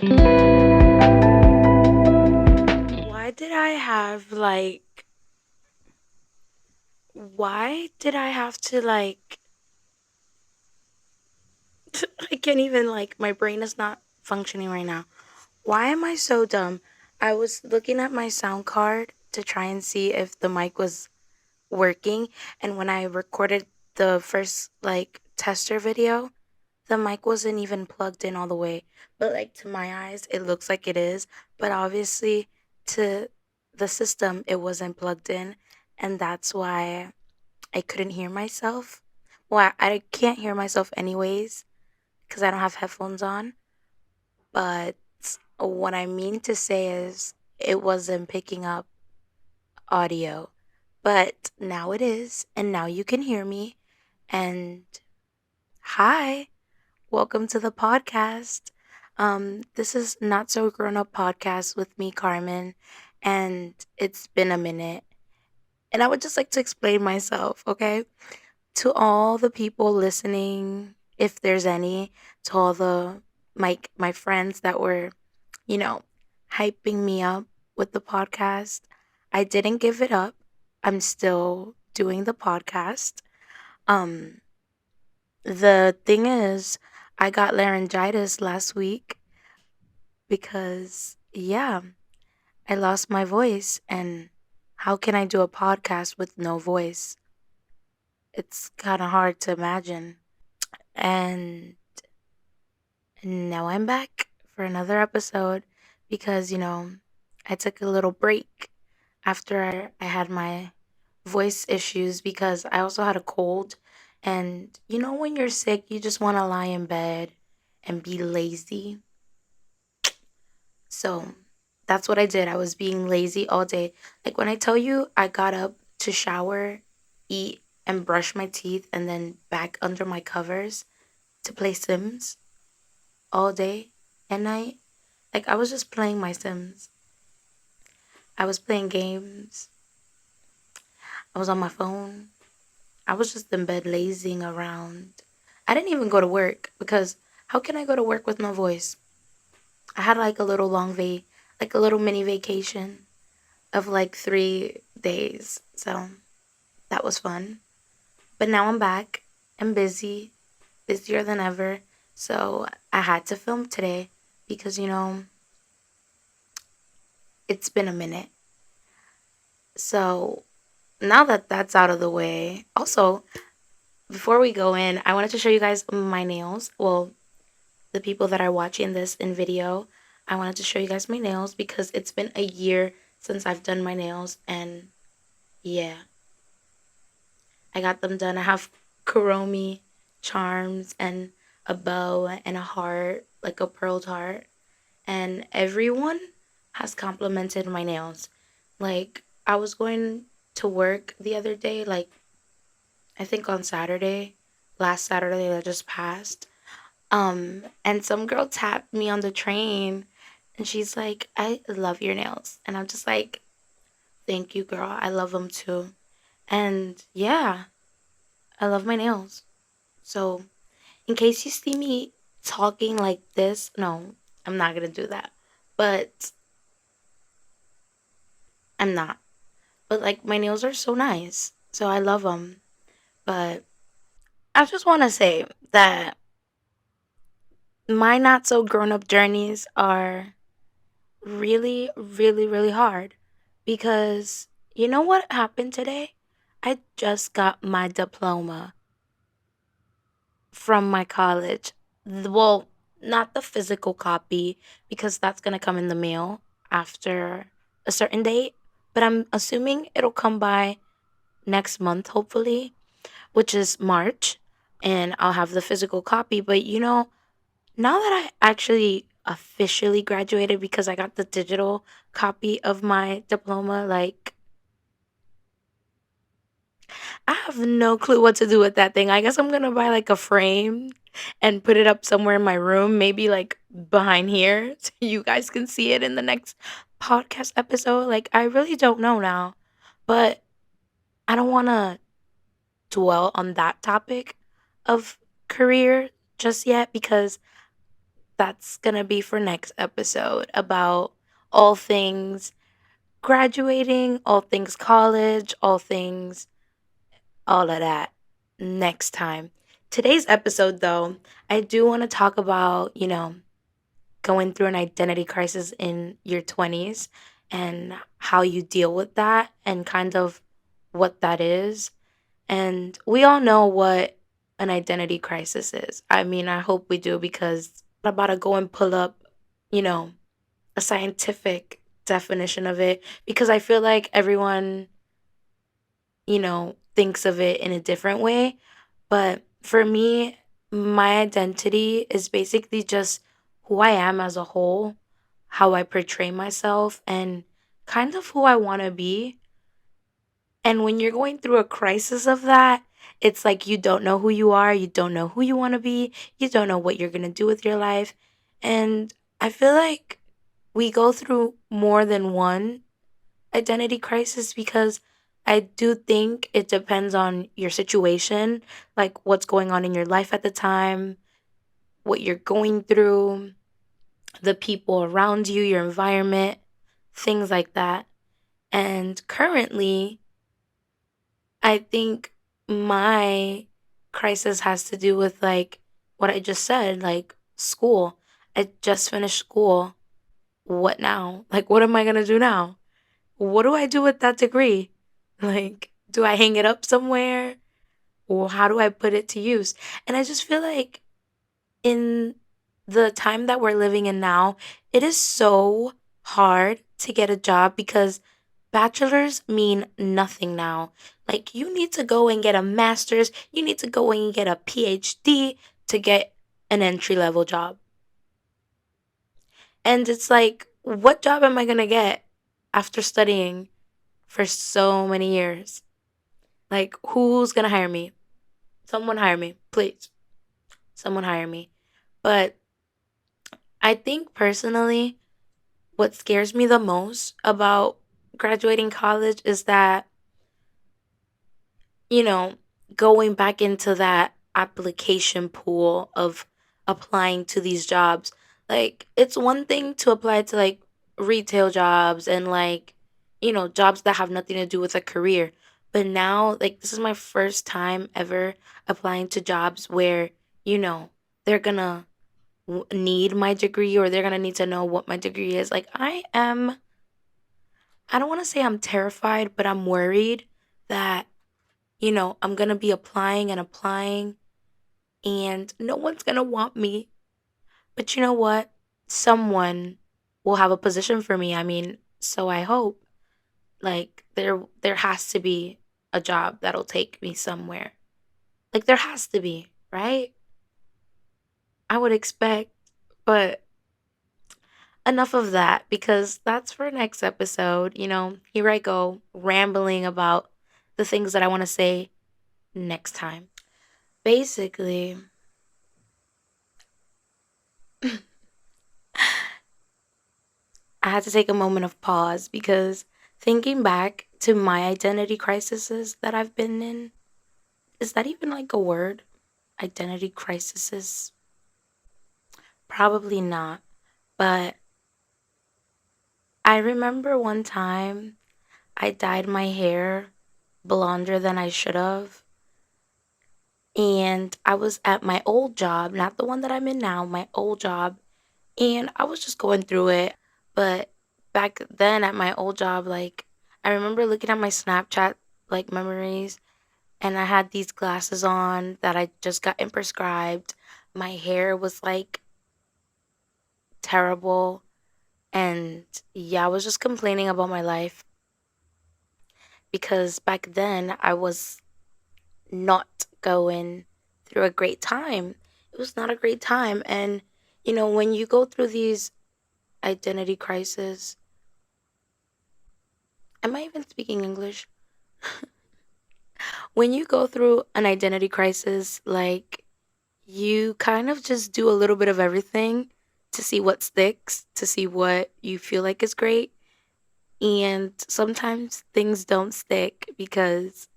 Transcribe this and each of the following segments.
Why did I have like why did I have to I can't even my brain is not functioning right now. Why am I so dumb? I was looking at my sound card to try and see if the mic was working, and when I recorded the first tester video, the mic wasn't even plugged in all the way. But to my eyes, it looks like it is, but obviously to the system it wasn't plugged in, and that's why I couldn't hear myself. Well, I can't hear myself anyways because I don't have headphones on. But what I mean to say is it wasn't picking up audio. But now it is, and now you can hear me. And hi, welcome to the podcast. This is Not So Grown Up Podcast with me, Carmen, and it's been a minute. And I would just like to explain myself, okay? To all the people listening, if there's any, to all the my friends that were, you know, hyping me up with the podcast. I didn't give it up. I'm still doing the podcast. Um the thing is, I got laryngitis last week because I lost my voice, and how can I do a podcast with no voice? It's kind of hard to imagine. And now I'm back for another episode because, I took a little break after I had my voice issues because I also had a cold. And when you're sick, you just want to lie in bed and be lazy. So that's what I did. I was being lazy all day. Like when I tell you, I got up to shower, eat, and brush my teeth, and then back under my covers to play Sims all day and night. Like I was just playing my Sims. I was playing games. I was on my phone. I was just in bed lazing around. I didn't even go to work because how can I go to work with no voice? I had like a little like a little mini vacation of like 3 days. So that was fun. But now I'm back. I'm busy, busier than ever. So I had to film today because, it's been a minute. So now that that's out of the way, also, before we go in, I wanted to show you guys my nails. Well, the people that are watching this in video, I wanted to show you guys my nails because it's been a year since I've done my nails. And yeah, I got them done. I have Kuromi charms and a bow and a heart, like a pearled heart. And everyone has complimented my nails. Like, I was going to work the other day, like, I think on Saturday, last Saturday that just passed. And some girl tapped me on the train and she's like, I love your nails. And I'm just like, thank you, girl. I love them too. And yeah, I love my nails. So, in case you see me talking like this, no, I'm not gonna do that. But I'm not. But like, my nails are so nice. So I love them. But I just want to say that my not so grown up journeys are really, really, really hard because you know what happened today? I just got my diploma from my college. Well, not the physical copy because that's going to come in the mail after a certain date, but I'm assuming it'll come by next month, hopefully, which is March, and I'll have the physical copy. But now that I actually officially graduated because I got the digital copy of my diploma, like I have no clue what to do with that thing. I guess I'm gonna buy like a frame and put it up somewhere in my room, maybe like behind here, so you guys can see it in the next podcast episode. Like I really don't know now, but I don't want to dwell on that topic of career just yet because that's gonna be for next episode about all things graduating, all things college, all things, all of that next time. Today's episode, though, I do want to talk about, going through an identity crisis in your 20s and how you deal with that and kind of what that is. And we all know what an identity crisis is. I mean, I hope we do because I'm about to go and pull up, you know, a scientific definition of it because I feel like everyone, thinks of it in a different way. But for me, my identity is basically just who I am as a whole, how I portray myself, and kind of who I want to be. And when you're going through a crisis of that, it's like you don't know who you are, you don't know who you want to be, you don't know what you're going to do with your life. And I feel like we go through more than one identity crisis because I do think it depends on your situation, like what's going on in your life at the time, what you're going through, the people around you, your environment, things like that. And currently, I think my crisis has to do with like what I just said, like school. I just finished school. What now? Like, what am I going to do now? What do I do with that degree? Like, do I hang it up somewhere? Or how do I put it to use? And I just feel like in the time that we're living in now, it is so hard to get a job because bachelors mean nothing now. Like, you need to go and get a master's, you need to go and get a PhD to get an entry level job. And it's like, what job am I going to get after studying for so many years? Like, who's going to hire me? Someone hire me, please. Someone hire me. But I think personally, what scares me the most about graduating college is that, you know, going back into that application pool of applying to these jobs. Like, it's one thing to apply to like retail jobs and like, jobs that have nothing to do with a career. But now, like, this is my first time ever applying to jobs where, they're gonna need my degree or they're gonna need to know what my degree is. Like, I don't wanna say I'm terrified, but I'm worried that I'm gonna be applying and applying and no one's gonna want me. But you know what? Someone will have a position for me. I mean, so I hope. Like there has to be a job that'll take me somewhere. Like there has to be, right? I would expect. But enough of that because that's for next episode. Here I go rambling about the things that I want to say next time. Basically, I had to take a moment of pause because thinking back to my identity crises that I've been in, is that even like a word? Identity crises? Probably not. But I remember one time I dyed my hair blonder than I should have. And I was at my old job, not the one that I'm in now, my old job. And I was just going through it. But back then at my old job, like, I remember looking at my Snapchat, like, memories, and I had these glasses on that I just gotten prescribed. My hair was, like, terrible. And yeah, I was just complaining about my life because back then I was not going through a great time. It was not a great time. And, when you go through these identity crises, am I even speaking English? When you go through an identity crisis, like you kind of just do a little bit of everything to see what sticks, to see what you feel like is great. And sometimes things don't stick because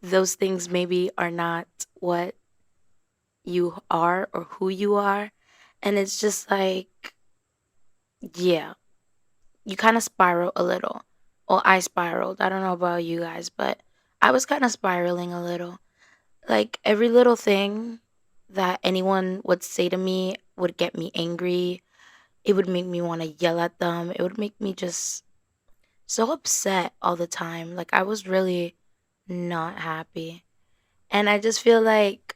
those things maybe are not what you are or who you are. And it's just like, yeah, you kind of spiral a little. Well, I spiraled. I don't know about you guys, but I was kind of spiraling a little. Like every little thing that anyone would say to me would get me angry. It would make me want to yell at them. It would make me just so upset all the time. Like I was really not happy. And I just feel like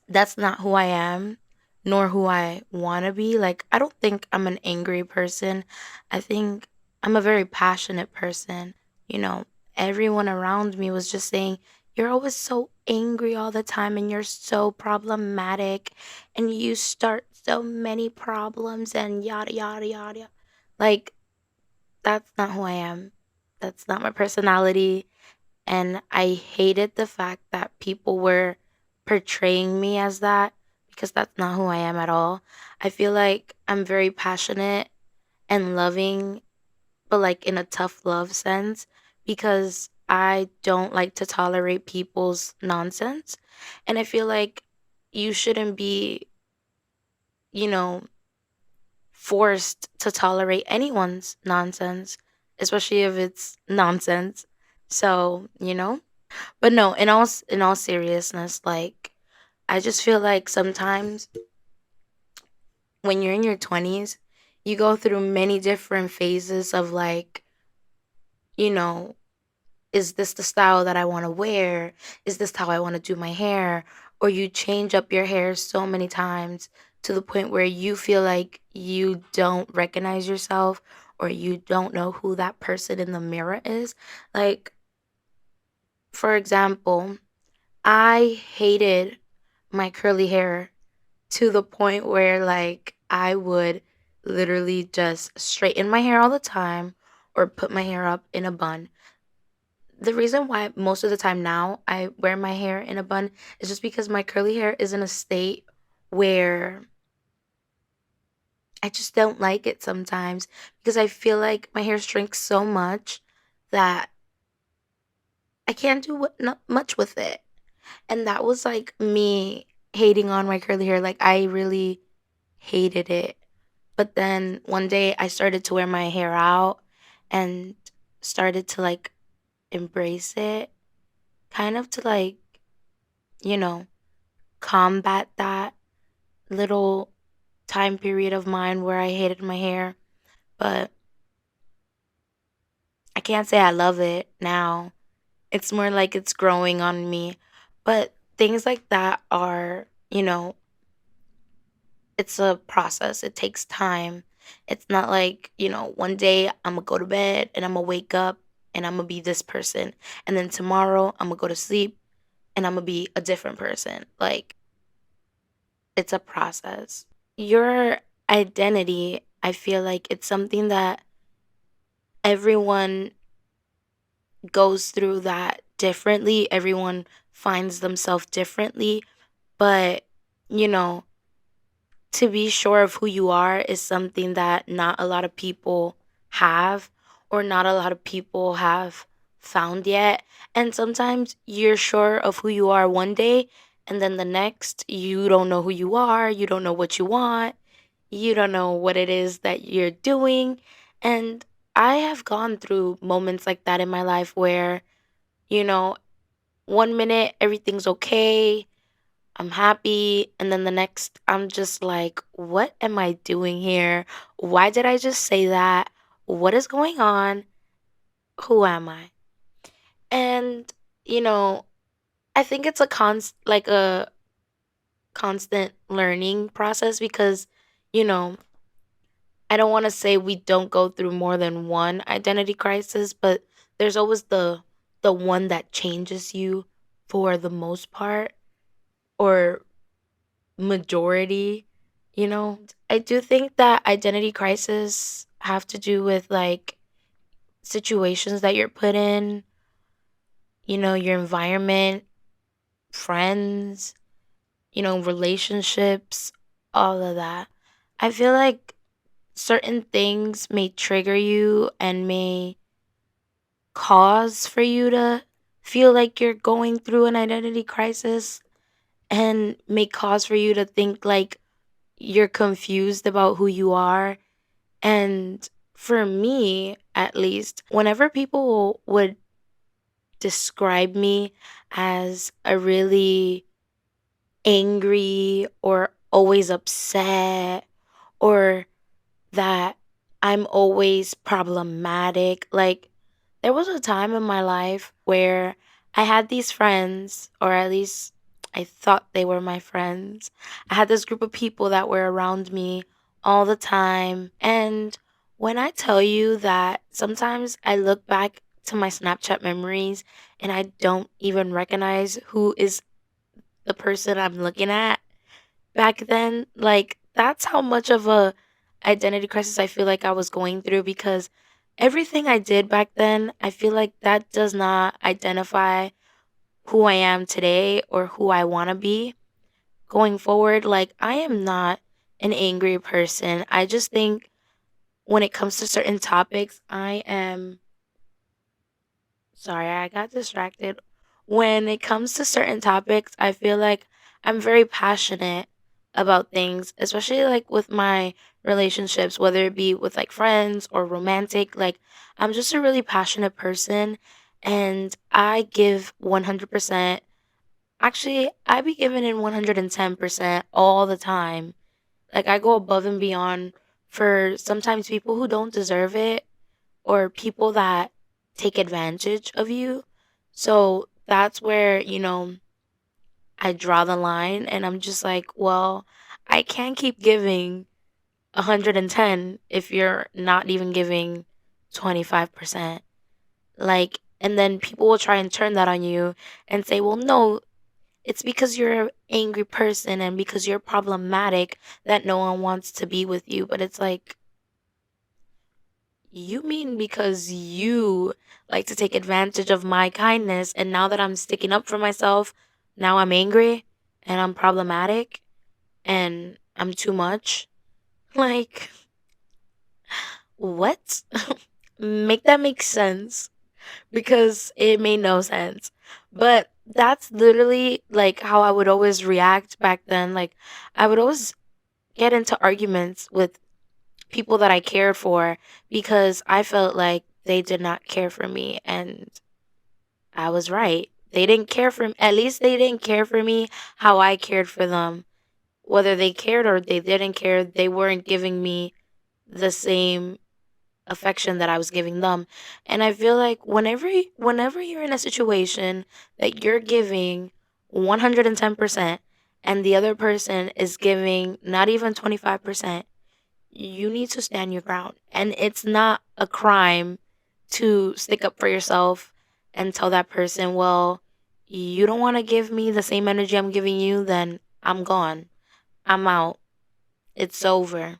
that's not who I am, nor who I want to be. Like, I don't think I'm an angry person. I think I'm a very passionate person. You know, everyone around me was just saying, "You're always so angry all the time and you're so problematic and you start so many problems and yada, yada, yada." Like, that's not who I am. That's not my personality. And I hated the fact that people were portraying me as that because that's not who I am at all. I feel like I'm very passionate and loving, but like in a tough love sense because I don't like to tolerate people's nonsense. And I feel like you shouldn't be, you know, forced to tolerate anyone's nonsense, especially if it's nonsense. So, you know? But no, in all seriousness, like I just feel like sometimes when you're in your 20s, you go through many different phases of like, you know, is this the style that I want to wear? Is this how I want to do my hair? Or you change up your hair so many times to the point where you feel like you don't recognize yourself or you don't know who that person in the mirror is. Like, for example, I hated my curly hair to the point where like I would literally just straighten my hair all the time or put my hair up in a bun. The reason why most of the time now I wear my hair in a bun is just because my curly hair is in a state where I just don't like it sometimes because I feel like my hair shrinks so much that I can't do not much with it. And that was like me hating on my curly hair. Like I really hated it. But then one day I started to wear my hair out and started to like embrace it, kind of to like, you know, combat that little time period of mine where I hated my hair. But I can't say I love it now. It's more like it's growing on me. But things like that are, it's a process. It takes time. It's not like, one day I'm going to go to bed and I'm going to wake up and I'm going to be this person. And then tomorrow I'm going to go to sleep and I'm going to be a different person. Like, it's a process. Your identity, I feel like it's something that everyone goes through that differently. Everyone finds themselves differently. But, you know, to be sure of who you are is something that not a lot of people have or not a lot of people have found yet. And sometimes you're sure of who you are one day and then the next you don't know who you are, you don't know what you want, you don't know what it is that you're doing. And I have gone through moments like that in my life where, you know, one minute everything's okay, I'm happy. And then the next, I'm just like, what am I doing here? Why did I just say that? What is going on? Who am I? And, you know, I think it's like a constant learning process because, you know, I don't want to say we don't go through more than one identity crisis, but there's always the one that changes you for the most part or majority, you know? I do think that identity crisis have to do with like situations that you're put in, your environment, friends, relationships, all of that. I feel like certain things may trigger you and may cause for you to feel like you're going through an identity crisis and may cause for you to think like you're confused about who you are. And for me, at least, whenever people would describe me as a really angry or always upset or that I'm always problematic. Like, there was a time in my life where I had these friends, or at least I thought they were my friends. I had this group of people that were around me all the time. And when I tell you that sometimes I look back to my Snapchat memories and I don't even recognize who is the person I'm looking at back then, like that's how much of a identity crisis I feel like I was going through because everything I did back then, I feel like that does not identify who I am today or who I want to be going forward. Like I am not an angry person. I just think when it comes to certain topics, I am sorry, I got distracted. When it comes to certain topics, I feel like I'm very passionate about things, especially like with my relationships, whether it be with like friends or romantic. Like, I'm just a really passionate person and I give 100%. Actually, I be giving in 110% all the time. Like, I go above and beyond for sometimes people who don't deserve it or people that take advantage of you. So that's where, I draw the line and I'm just like, well, I can't keep giving 110 if you're not even giving 25%. Like, and then people will try and turn that on you and say, well, no, it's because you're an angry person and because you're problematic that no one wants to be with you. But it's like, you mean because you like to take advantage of my kindness, and now that I'm sticking up for myself, now I'm angry and I'm problematic and I'm too much? Like, what? Make that make sense because it made no sense. But that's literally like how I would always react back then. Like, I would always get into arguments with people that I cared for because I felt like they did not care for me and I was right. They didn't care for me. At least they didn't care for me how I cared for them. Whether they cared or they didn't care, they weren't giving me the same affection that I was giving them. And I feel like whenever you're in a situation that you're giving 110% and the other person is giving not even 25%, you need to stand your ground. And it's not a crime to stick up for yourself and tell that person, well, you don't want to give me the same energy I'm giving you, then I'm gone. I'm out. It's over.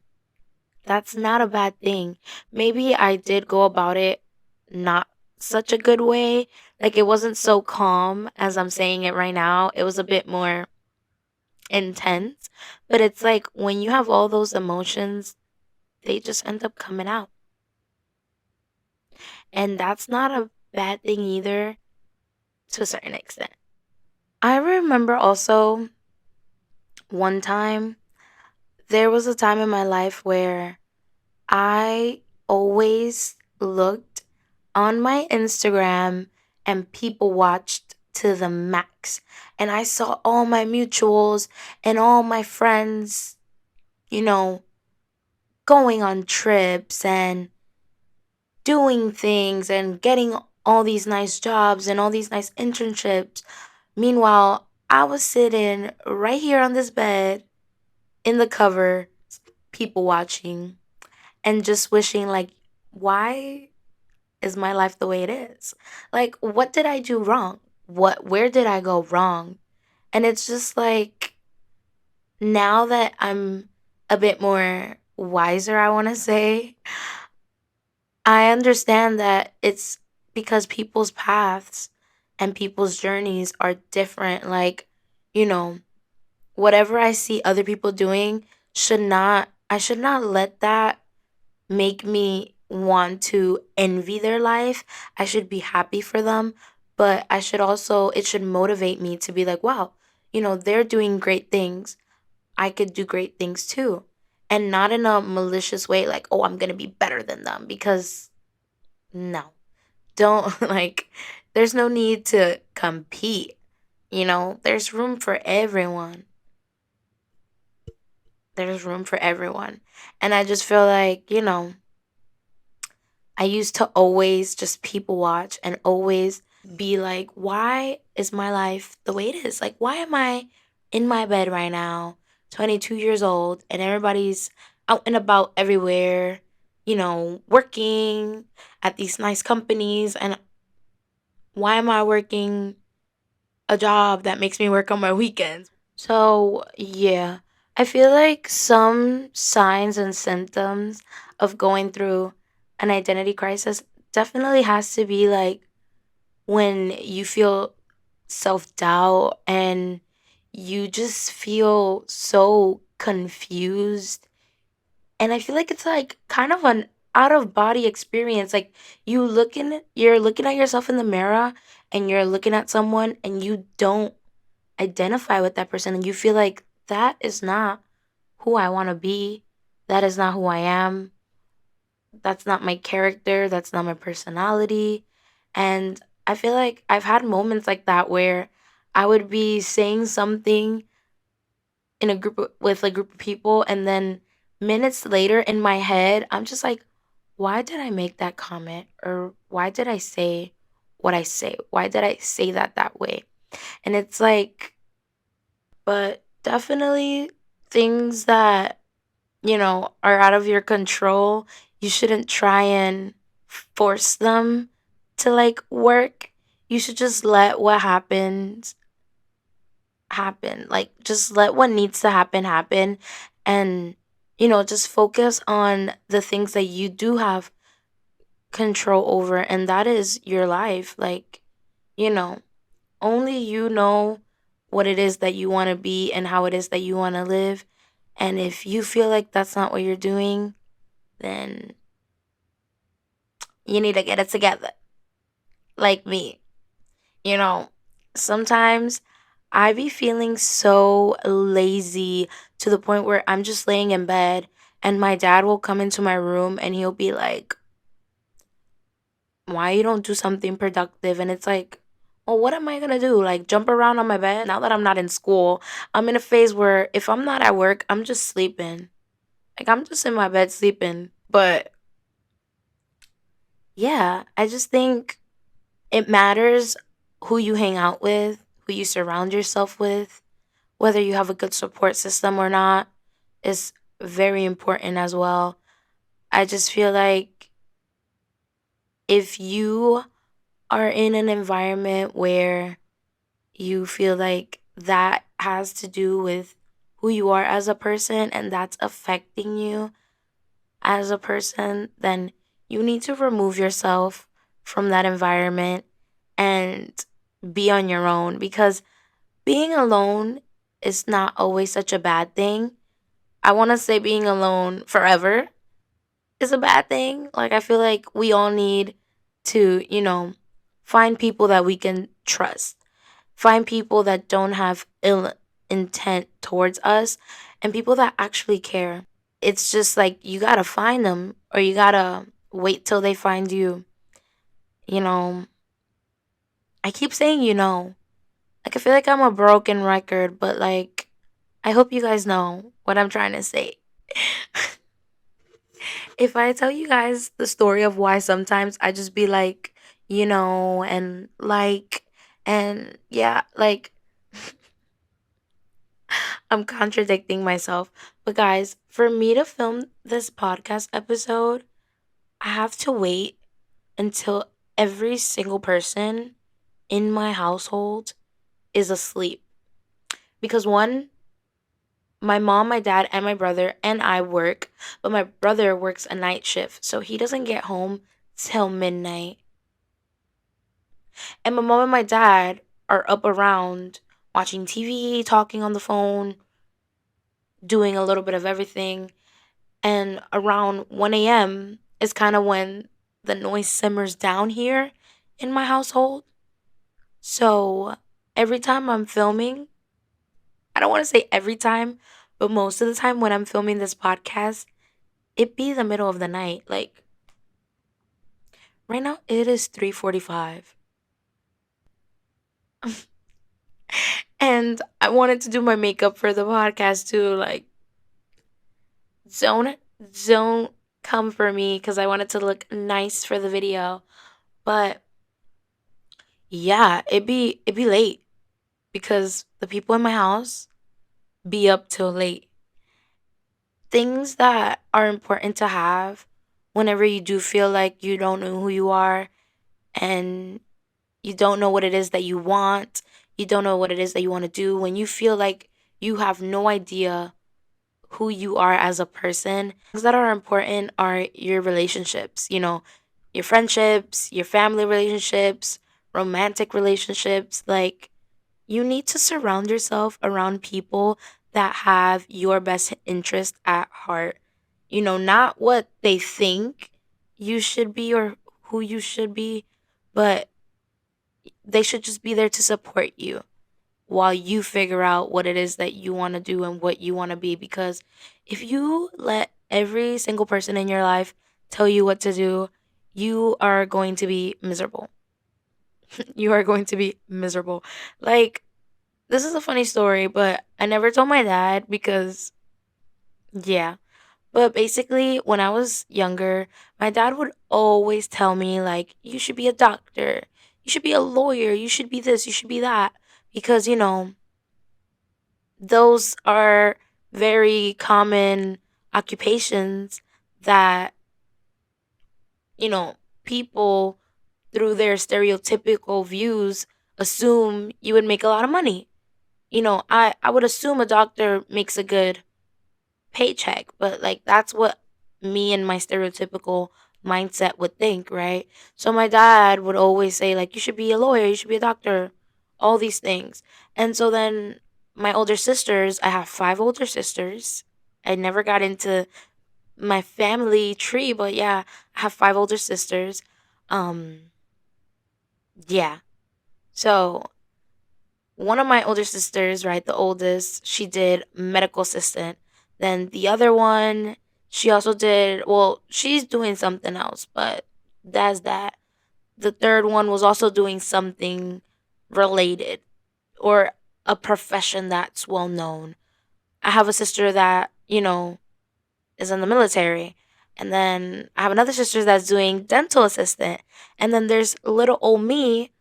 That's not a bad thing. Maybe I did go about it not such a good way. Like it wasn't so calm as I'm saying it right now. It was a bit more intense. But it's like when you have all those emotions, they just end up coming out. And that's not a bad thing either to a certain extent. I remember also one time, there was a time in my life where I always looked on my Instagram and people watched to the max. And I saw all my mutuals and all my friends, you know, going on trips and doing things and getting all these nice jobs and all these nice internships. Meanwhile, I was sitting right here on this bed in the cover, people watching and just wishing, like, why is my life the way it is? Like, what did I do wrong? Where did I go wrong? And it's just like, now that I'm a bit more wiser, I want to say, I understand that it's because people's paths and people's journeys are different. Like, you know, whatever I see other people doing I should not let that make me want to envy their life. I should be happy for them, but it should motivate me to be like, wow, they're doing great things. I could do great things too. And not in a malicious way, like, oh, I'm going to be better than them. Because no, don't like, there's no need to compete. There's room for everyone. There's room for everyone. And I just feel like, I used to always just people watch and always be like, why is my life the way it is? Like, why am I in my bed right now, 22 years old, and everybody's out and about everywhere, working at these nice companies? And why am I working a job that makes me work on my weekends? So, yeah, I feel like some signs and symptoms of going through an identity crisis definitely has to be like when you feel self doubt and you just feel so confused. And I feel like it's like kind of an out of body experience. Like you're looking at yourself in the mirror and you're looking at someone and you don't identify with that person and you feel like that is not who I want to be. That is not who I am. That's not my character. That's not my personality. And I feel like I've had moments like that where I would be saying something in a with a group of people and then minutes later in my head, I'm just like, why did I make that comment or why did I say what I say? Why did I say that way? And it's like, but definitely things that, are out of your control, you shouldn't try and force them to like work. You should just let what happens happen. Like just let what needs to happen and just focus on the things that you do have control over and that is your life. Like, you know, only you know what it is that you want to be and how it is that you want to live. And if you feel like that's not what you're doing, then you need to get it together. Like me. You know, sometimes I be feeling so lazy to the point where I'm just laying in bed and my dad will come into my room and he'll be like, why you don't do something productive? And it's like, well, what am I gonna do? Like jump around on my bed? Now that I'm not in school, I'm in a phase where if I'm not at work, I'm just sleeping. Like I'm just in my bed sleeping. But yeah, I just think it matters who you hang out with, who you surround yourself with, whether you have a good support system or not is very important as well. I just feel like if you are in an environment where you feel like that has to do with who you are as a person and that's affecting you as a person, then you need to remove yourself from that environment and be on your own because being alone is not always such a bad thing. I want to say being alone forever is a bad thing. Like, I feel like we all need to, find people that we can trust, find people that don't have ill intent towards us, and people that actually care. It's just like you gotta find them or you gotta wait till they find you. You know, I keep saying, like, I feel like I'm a broken record, but like, I hope you guys know what I'm trying to say. If I tell you guys the story of why sometimes I just be like, and like, and yeah, like, I'm contradicting myself. But guys, for me to film this podcast episode, I have to wait until every single person in my household is asleep. Because one, my mom, my dad, and my brother and I work, but my brother works a night shift, so he doesn't get home till midnight. And my mom and my dad are up around watching TV, talking on the phone, doing a little bit of everything. And around 1 a.m. is kind of when the noise simmers down here in my household. So every time I'm filming, I don't want to say every time, But most of the time when I'm filming this podcast, it be the middle of the night. Like right now it is 3:45. And I wanted to do my makeup for the podcast too. Like don't don't come for me cuz I wanted to look nice for the video. But yeah, it be late because the people in my house be up till late. Things that are important to have whenever you do feel like you don't know who you are and you don't know what it is that you want, you don't know what it is that you want to do, when you feel like you have no idea who you are as a person, things that are important are your relationships, your friendships, your family relationships, romantic relationships. Like, you need to surround yourself around people that have your best interest at heart. Not what they think you should be or who you should be, but they should just be there to support you while you figure out what it is that you want to do and what you want to be. Because if you let every single person in your life tell you what to do, you are going to be miserable. You are going to be miserable. Like, this is a funny story, but I never told my dad because, yeah. But basically, when I was younger, my dad would always tell me, like, you should be a doctor, you should be a lawyer, you should be this, you should be that. Because, those are very common occupations that, you know, people through their stereotypical views assume you would make a lot of money. I would assume a doctor makes a good paycheck, but like that's what me and my stereotypical mindset would think, right? So my dad would always say like you should be a lawyer, you should be a doctor, all these things. And so then my older sisters, I have 5 older sisters. I never got into my family tree, but yeah, I have 5 older sisters. Um yeah. So one of my older sisters, right, the oldest, she did medical assistant. Then the other one, she also did, well, she's doing something else, but that's that. The third one was also doing something related or a profession that's well known. I have a sister that, is in the military. And then I have another sister that's doing dental assistant. And then there's little old me,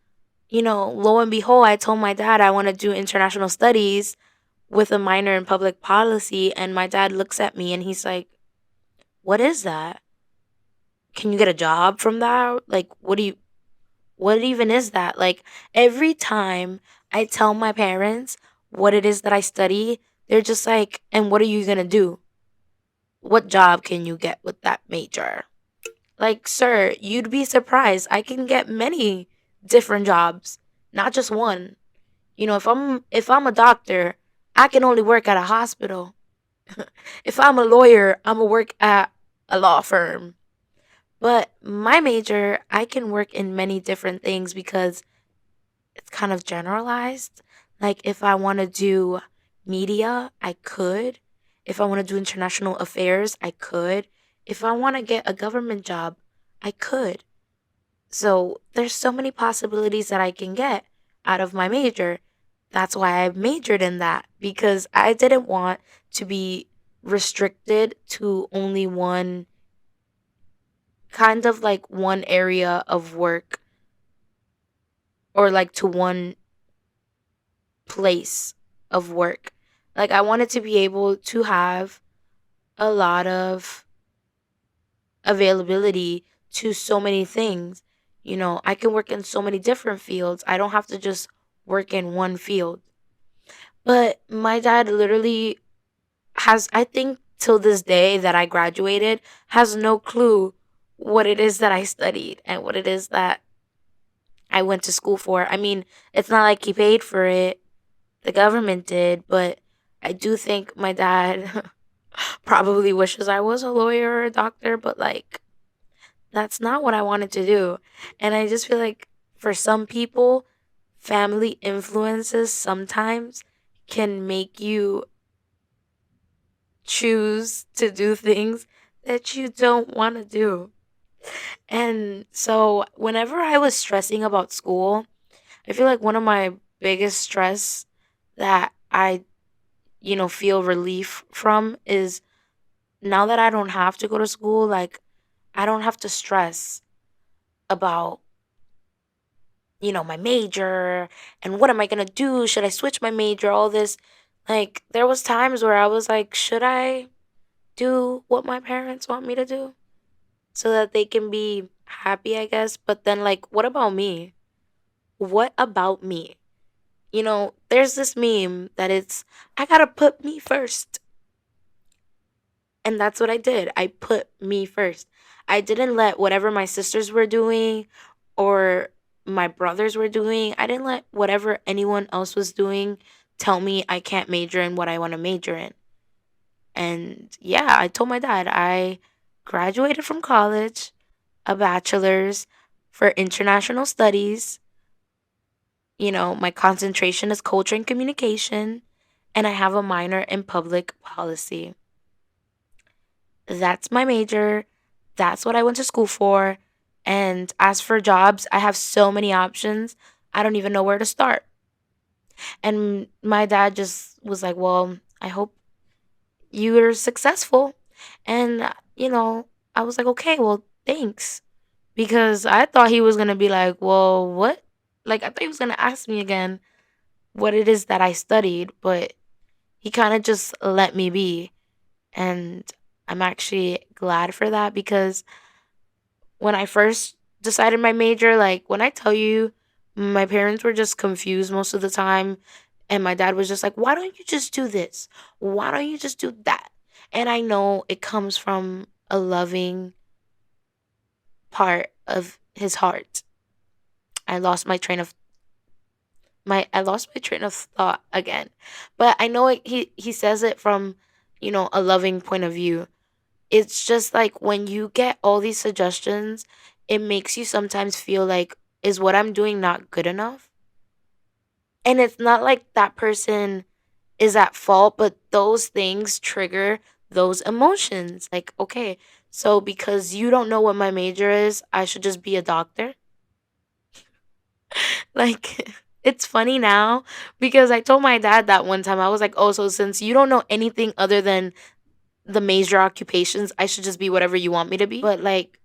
lo and behold, I told my dad I want to do international studies with a minor in public policy. And my dad looks at me and he's like, what is that? Can you get a job from that? Like, what even is that? Like, every time I tell my parents what it is that I study, they're just like, and what are you going to do? What job can you get with that major? Like, sir, you'd be surprised. I can get many different jobs, not just one. If I'm a doctor, I can only work at a hospital. If I'm a lawyer, I'm gonna work at a law firm. But my major, I can work in many different things because it's kind of generalized. Like if I want to do media, I could. If I want to do international affairs, I could. If I want to get a government job, I could. So there's so many possibilities that I can get out of my major. That's why I majored in that because I didn't want to be restricted to only one kind of like one area of work or like to one place of work. Like I wanted to be able to have a lot of availability to so many things. I can work in so many different fields. I don't have to just work in one field. But my dad literally has, I think, till this day that I graduated, has no clue what it is that I studied and what it is that I went to school for. I mean, it's not like he paid for it, the government did, but I do think my dad probably wishes I was a lawyer or a doctor, but like, that's not what I wanted to do. And I just feel like for some people, family influences sometimes can make you choose to do things that you don't want to do. And so, whenever I was stressing about school, I feel like one of my biggest stress that I, feel relief from is now that I don't have to go to school, like, I don't have to stress about, my major and what am I going to do? Should I switch my major? All this. Like, there was times where I was like, should I do what my parents want me to do so that they can be happy, I guess? But then, like, what about me? What about me? There's this meme that it's, I gotta put me first. And that's what I did. I put me first. I didn't let whatever my sisters were doing or my brothers were doing, I didn't let whatever anyone else was doing tell me I can't major in what I want to major in. And yeah, I told my dad I graduated from college, a bachelor's for international studies. My concentration is culture and communication, and I have a minor in public policy. That's my major. That's what I went to school for. And as for jobs, I have so many options. I don't even know where to start. And my dad just was like, well, I hope you're successful. And, I was like, okay, well, thanks. Because I thought he was going to be like, well, what? Like, I thought he was going to ask me again what it is that I studied, but he kind of just let me be. And I'm actually glad for that because when I first decided my major, like when I tell you, my parents were just confused most of the time. And my dad was just like, why don't you just do this? Why don't you just do that? And I know it comes from a loving part of his heart. I lost my train of thought again. But I know he says it from, a loving point of view. It's just like when you get all these suggestions, it makes you sometimes feel like, is what I'm doing not good enough? And it's not like that person is at fault, but those things trigger those emotions. Like, okay, so because you don't know what my major is, I should just be a doctor? Like, it's funny now because I told my dad that one time. I was like, oh, so since you don't know anything other than the major occupations, I should just be whatever you want me to be. But like,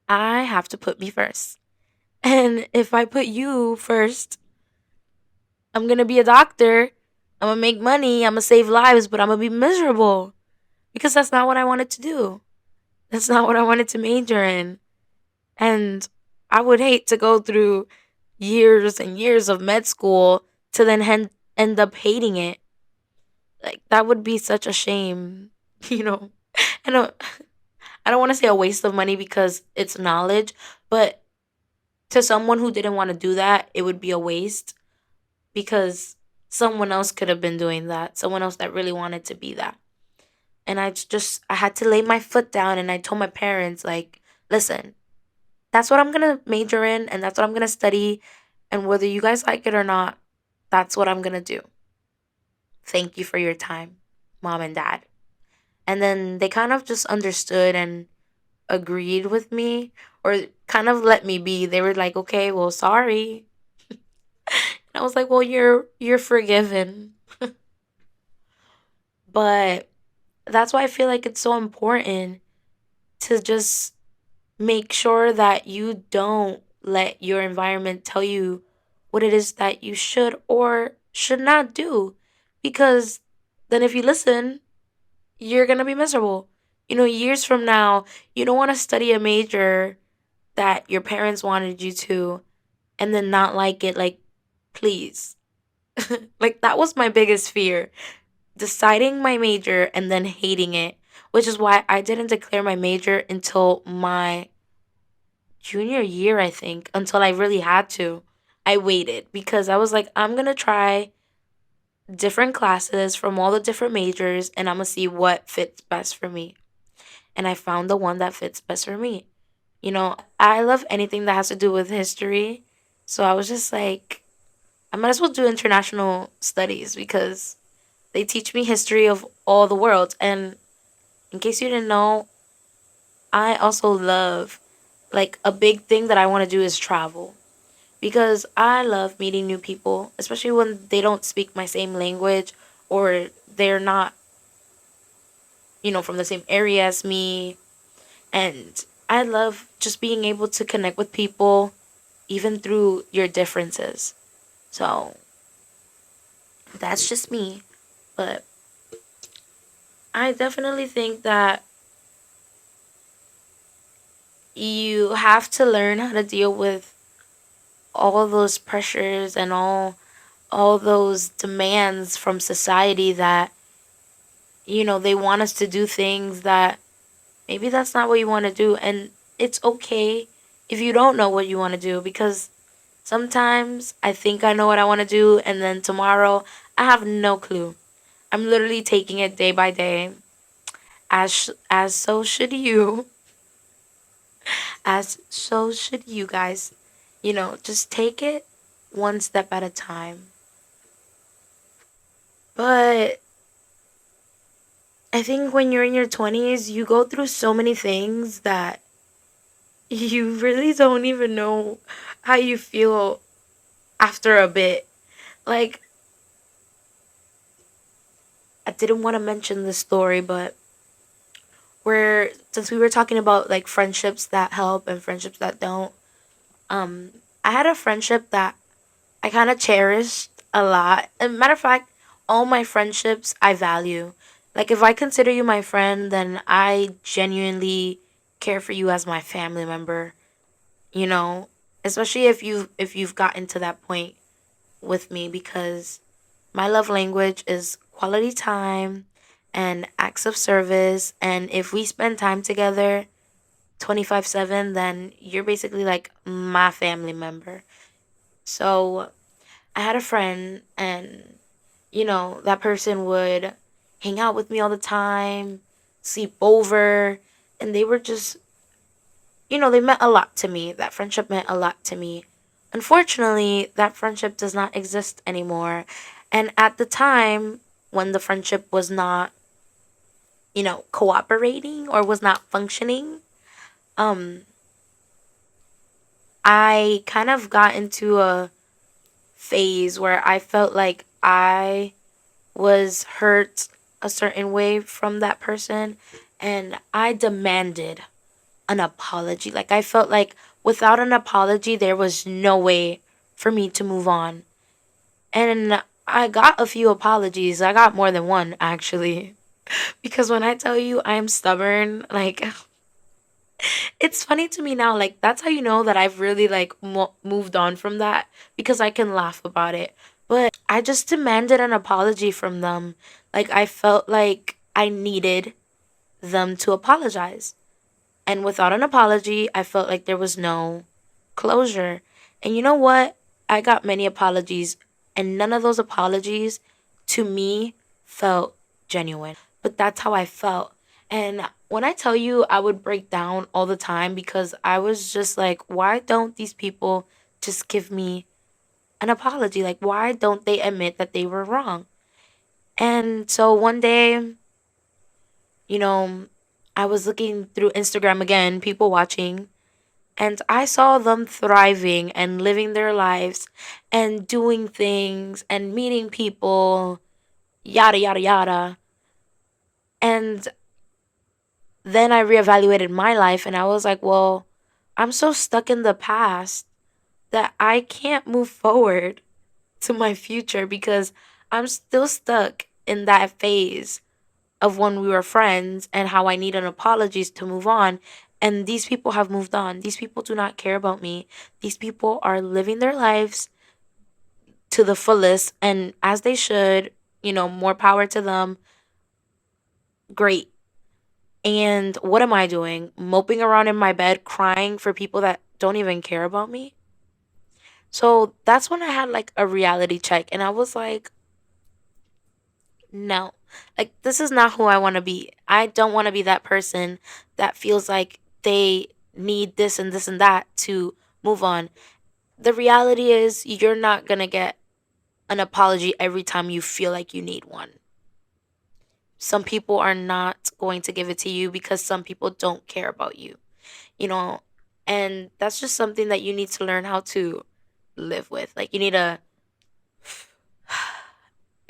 I have to put me first. And if I put you first, I'm going to be a doctor. I'm going to make money. I'm going to save lives, but I'm going to be miserable because that's not what I wanted to do. That's not what I wanted to major in. And I would hate to go through years and years of med school to then end up hating it. Like, that would be such a shame, you know? I don't, I don't want to say a waste of money because it's knowledge, but to someone who didn't want to do that, it would be a waste because someone else could have been doing that. Someone else that really wanted to be that. And I had to lay my foot down and I told my parents, like, listen, that's what I'm going to major in and that's what I'm going to study. And whether you guys like it or not, that's what I'm going to do. Thank you for your time, mom and dad. And then they kind of just understood and agreed with me or kind of let me be. They were like, okay, well, sorry. And I was like, well, you're forgiven. But that's why I feel like it's so important to just make sure that you don't let your environment tell you what it is that you should or should not do. Because then if you listen, you're going to be miserable. Years from now, you don't want to study a major that your parents wanted you to and then not like it. Like, please. Like, that was my biggest fear. Deciding my major and then hating it, which is why I didn't declare my major until my junior year, I think, until I really had to. I waited because I was like, I'm going to try different classes from all the different majors and I'm going to see what fits best for me. And I found the one that fits best for me. I love anything that has to do with history. So I was just like, I might as well do international studies because They teach me history of all the worlds. And in case you didn't know, I also love, like, a big thing that I want to do is travel, because I love meeting new people, especially when they don't speak my same language or they're not, from the same area as me. And I love just being able to connect with people even through your differences. So that's just me. But I definitely think that you have to learn how to deal with all those pressures and all those demands from society that they want us to do things that maybe that's not what you want to do. And it's okay if you don't know what you want to do, because sometimes I think I know what I want to do, and then tomorrow I have no clue. I'm literally taking it day by day, as so should you, as so should you guys. Just take it one step at a time. But I think when you're in your 20s, you go through so many things that you really don't even know how you feel after a bit. Like, I didn't want to mention this story, but where since we were talking about like friendships that help and friendships that don't, um, I had a friendship that I kind of cherished a lot. And matter of fact, all my friendships I value. Like, if I consider you my friend, then I genuinely care for you as my family member. You know, especially if you've gotten to that point with me, because my love language is quality time and acts of service. And if we spend time together 24/7, then you're basically like my family member. So I had a friend, and that person would hang out with me all the time, sleep over, and they were just, they meant a lot to me. That friendship meant a lot to me. Unfortunately, that friendship does not exist anymore. And at the time, when the friendship was not, cooperating or was not functioning, um, I kind of got into a phase where I felt like I was hurt a certain way from that person, and I demanded an apology. Like, I felt like without an apology there was no way for me to move on. And I got a few apologies. I got more than one, actually. Because when I tell you I'm stubborn, like, it's funny to me now. Like, that's how you know that I've really like moved on from that, because I can laugh about it. But I just demanded an apology from them. Like, I felt like I needed them to apologize. And without an apology, I felt like there was no closure. And you know what? I got many apologies, and none of those apologies to me felt genuine. But that's how I felt. And when I tell you, I would break down all the time, because I was just like, why don't these people just give me an apology? Like, why don't they admit that they were wrong? And so one day, you know, I was looking through Instagram again, people watching, and I saw them thriving and living their lives and doing things and meeting people, yada, yada, yada. And then I reevaluated my life, and I was like, well, I'm so stuck in the past that I can't move forward to my future, because I'm still stuck in that phase of when we were friends and how I need an apologies to move on. And these people have moved on. These people do not care about me. These people are living their lives to the fullest, and as they should, more power to them. Great. And what am I doing? Moping around in my bed crying for people that don't even care about me? So that's when I had like a reality check, and I was like, no. Like, this is not who I want to be. I don't want to be that person that feels like they need this and this and that to move on. The reality is, you're not going to get an apology every time you feel like you need one. some people are not going to give it to you because some people don't care about you, you know? And that's just something that you need to learn how to live with. Like, you need to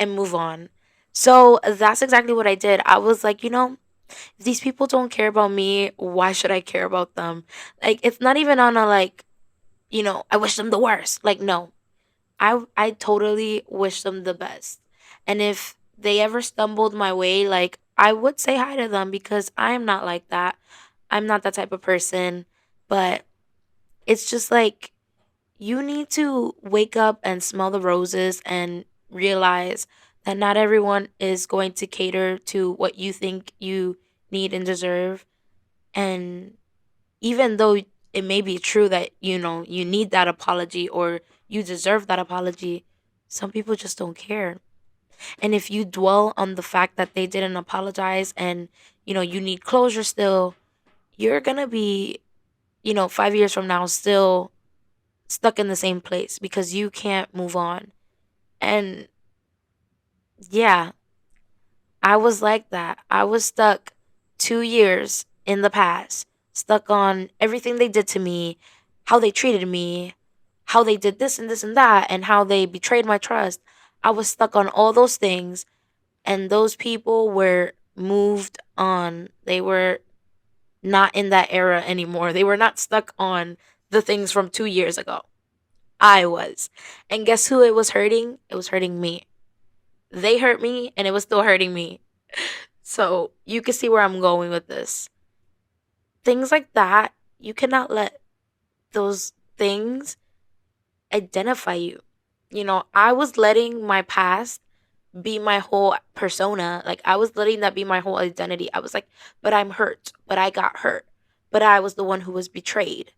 and move on. So that's exactly what I did. I was like, if these people don't care about me, why should I care about them? Like, it's not even on a like, I wish them the worst. Like, no. I totally wish them the best. And if they ever stumbled my way, like, I would say hi to them because I'm not like that. I'm not that type of person. But it's just like you need to wake up and smell the roses and realize that not everyone is going to cater to what you think you need and deserve. And even though it may be true that, you need that apology or you deserve that apology, some people just don't care. And if you dwell on the fact that they didn't apologize and, you need closure still, you're going to be, 5 years from now still stuck in the same place because you can't move on. And yeah, I was like that. I was stuck 2 years in the past, stuck on everything they did to me, how they treated me, how they did this and this and that, and how they betrayed my trust. I was stuck on all those things, and those people were moved on. They were not in that era anymore. They were not stuck on the things from 2 years ago. I was. And guess who it was hurting? It was hurting me. They hurt me, and it was still hurting me. So you can see where I'm going with this. Things like that, you cannot let those things identify you. I was letting my past be my whole persona. Like, I was letting that be my whole identity. I was like, but I'm hurt, but I got hurt, but I was the one who was betrayed.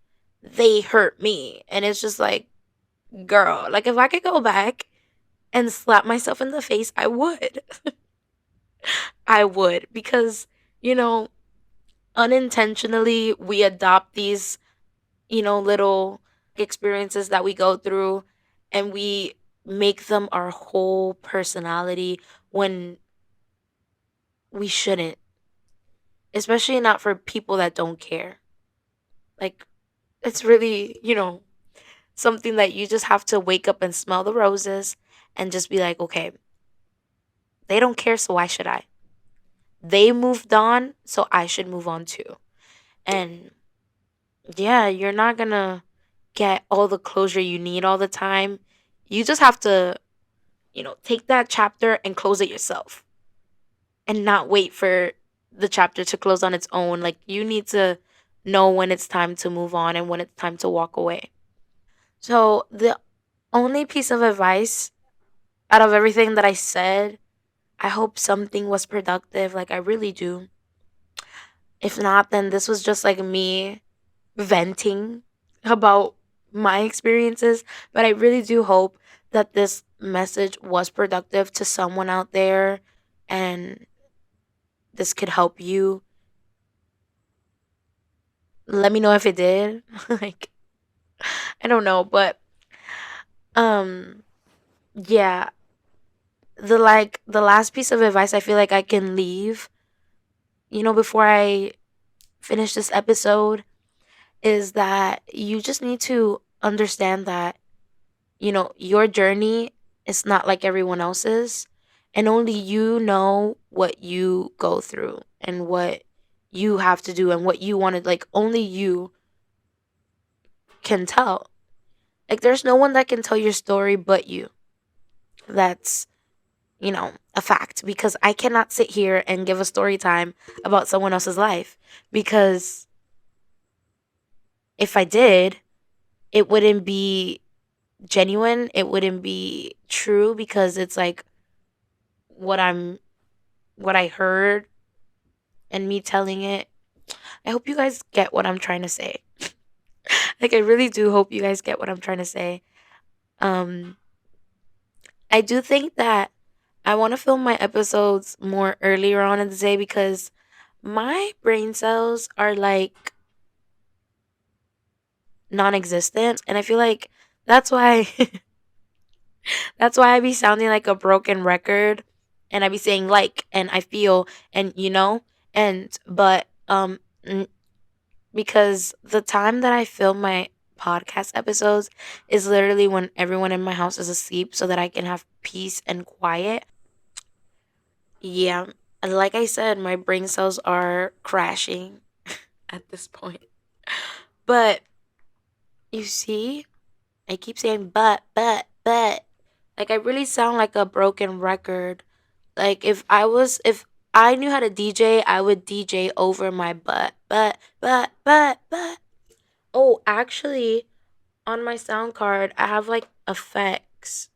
They hurt me. And it's just like, girl, like, if I could go back and slap myself in the face, I would. I would because, you know, unintentionally we adopt these, little experiences that we go through and we make them our whole personality when we shouldn't, especially not for people that don't care. Like, it's really, something that you just have to wake up and smell the roses and just be like, okay, they don't care, so why should I? They moved on, so I should move on too. And yeah, you're not gonna get all the closure you need all the time. You just have to, take that chapter and close it yourself and not wait for the chapter to close on its own. Like, you need to know when it's time to move on and when it's time to walk away. So, the only piece of advice out of everything that I said, I hope something was productive. Like, I really do. If not, then this was just like me venting about my experiences. But I really do hope that this message was productive to someone out there and this could help you. Let me know if it did. Like, I don't know, but um yeah, the last piece of advice I feel like I can leave, before I finish this episode is that you just need to understand that your journey is not like everyone else's. And only you know what you go through and what you have to do and what you wanted. Like, only you can tell. Like, there's no one that can tell your story but you. That's, a fact. Because I cannot sit here and give a story time about someone else's life. Because if I did, it wouldn't be genuine. It wouldn't be true because it's like what I'm what I heard and me telling it. I hope you guys get what I'm trying to say. Like, I really do hope you guys get what I'm trying to say. Um I do think that I want to film my episodes more earlier on in the day because my brain cells are like non-existent and I feel like that's why that's why I be sounding like a broken record and I be saying like and I feel and and but because the time that I film my podcast episodes is literally when everyone in my house is asleep so that I can have peace and quiet. Yeah, like I said, my brain cells are crashing at this point. But you see, I keep saying but. Like I really sound like a broken record. Like if I knew how to DJ, I would DJ over my but. Oh, actually, on my sound card, I have like effects.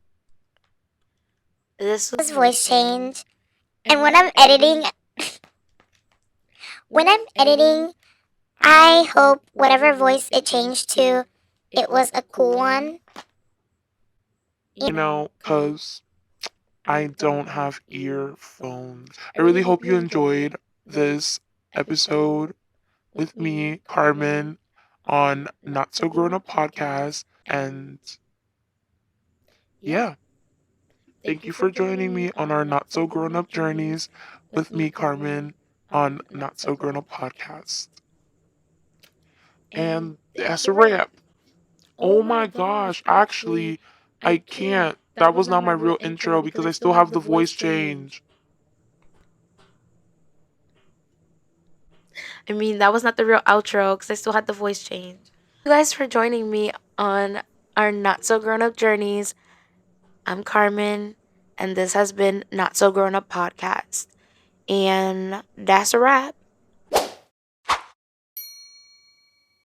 This was voice change. And when I'm editing, I hope whatever voice it changed to, it was a cool one. Because I don't have earphones. I really hope you enjoyed this episode with me, Carmen, on Not So Grown Up Podcast. And yeah, thank you for joining me on our Not So Grown Up journeys with me, Carmen, on Not So Grown Up Podcast. And that's a wrap. Oh my gosh, actually, I can't. That was not my real intro because I still have the voice change. I mean, that was not the real outro because I still had the voice change. You guys for joining me on our Not So Grown Up journeys. I'm Carmen, and this has been Not So Grown Up Podcast. And that's a wrap.